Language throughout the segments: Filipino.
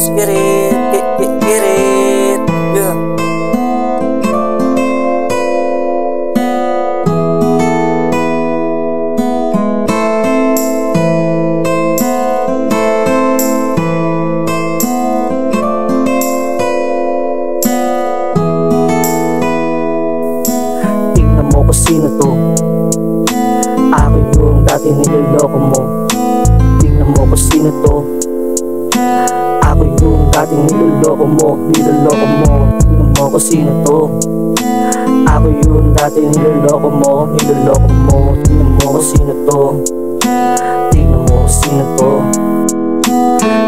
Let's get it, get it, yeah. Tingnan mo kung sino to. Ako yung dating niloloko mo. Tingnan mo kung sino to. Ako yung dating niloloko mo. Niloloko mo. Tingnan mo kung sino to. Ako yung dating niloloko mo. Niloloko mo. Tingnan mo kung sino to. Tingnan mo kung sino to.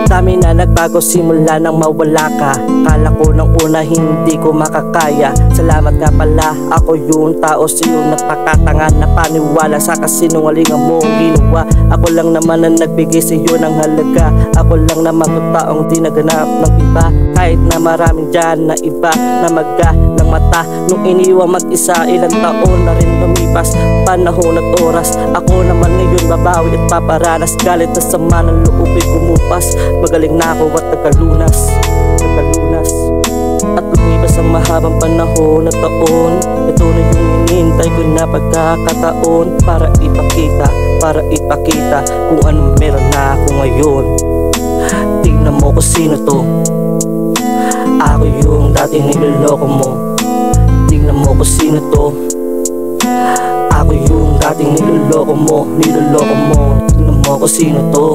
Dami na nagbago simula nang mawala ka. Kala ko nang una hindi ko makakaya. Salamat nga pala, ako yung tao sa'yo nagpakatanga na paniwala sa kasinungalingan mong ginawa. Ako lang naman ang nagbigay sa'yo ng halaga. Ako lang naman ang taong di naganap ng iba. Kahit na maraming dyan na iba na magga ng mata. Nung iniwan mag-isa, ilang taon na rin lumipas. Panahon at oras, ako naman ngayon babawi at paparanas. Galit na sama ng loob ay kumupas. Magaling na ako at nagkalunas. At lumipas ang mahabang panahon at taon. Ito na yung hinihintay ko na pagkakataon. Para ipakita kung ano meron na ako ngayon. Tingnan mo kung sino to. Ako yung dating niloloko mo. Tingnan mo kung sino to. Ako yung dating niloloko mo. Niloloko mo. Tingnan mo kung sino to.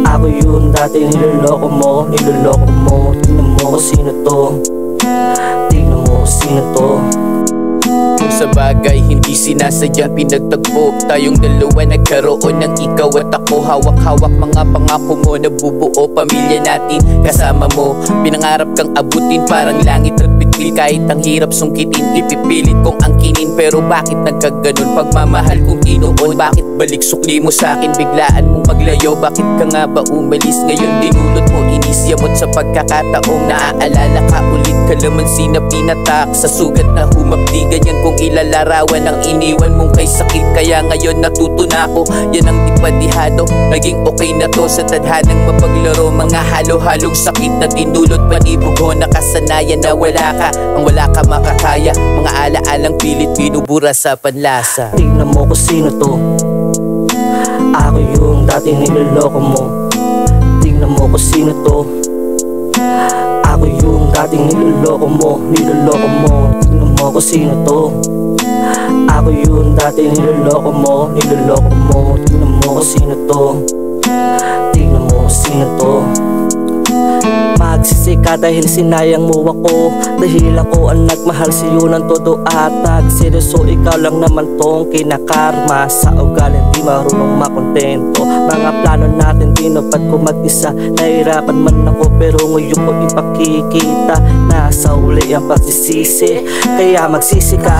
Ako yung dating niloloko mo. Niloloko mo. Tingnan mo kung sino to. Tingnan mo kung sino to. Kung sa bagay hindi sinasadyang pinagtagpo, tayong dalawa nagkaroon ng ikaw at ako. Hawak-hawak mga pangako mo, nabubuo pamilya natin kasama mo. Pinangarap kang abutin parang langit at bituin. Kahit ang hirap sungkitin, ipipilit kong angkinin. Pero bakit nagkaganon pagmamahal kong tinuon? Bakit balik sukli mo sa'kin, biglaan mong maglayo? Bakit ka nga ba umalis ngayon? Dinulot mo inisyamot sa pagkakataong naaalala ka ulit. Kalamansi na pinatak sa sugat na humapdi. Ganyan kung ilalarawan ang iniwan mong kay sakit. Kaya ngayon natuto na ako, yan ang di padihado. Naging okay na to sa tadhanang mapaglaro. Mga halo-halong sakit na tinulot panibog ho. Nakasanayan na wala ka, ang wala ka makakaya. Mga ala-alang pilit binubura sa panlasa. Tingnan mo kung sino to. Ako yung dating niloloko mo. Tingnan mo kung sino to. Ako yung dating niloloko mo. Niloloko mo. Tingnan mo kung sino to. Ako yung dating niloloko mo. Niloloko mo. Tingnan mo kung sino to. Tingnan mo kung sino to. Magsisika dahil sinayang mo ako. Dahil ako ang nagmahal sa'yo ng todo at nagseryoso. Ikaw lang naman tong kinakarma. Sa ugali di marunong makontento. Mga plano natin tinupad ko mag-isa. Nahirapan man ako pero ngayon ko ipakikita. Nasa uli ang pagsisisi. Kaya magsisi ka.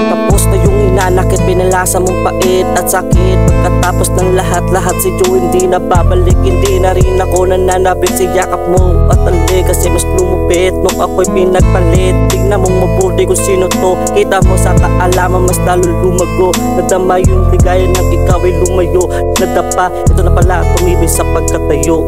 Tapos na yung inanakit, pinalasa mong pait at sakit. Pagkatapos ng lahat si Joe hindi na babalik. Hindi na rin ako nananabik sa yakap mo at tali. Kasi mas lumupit nung ako'y pinagpalit. Tignan mong mabuti kung sino to. Kita mo sa kaalaman mas lalo lumago. Nadama yung ligaya ng ikaw ay lumayo. Nadapa, ito na pala tumibig sa pagkatayo.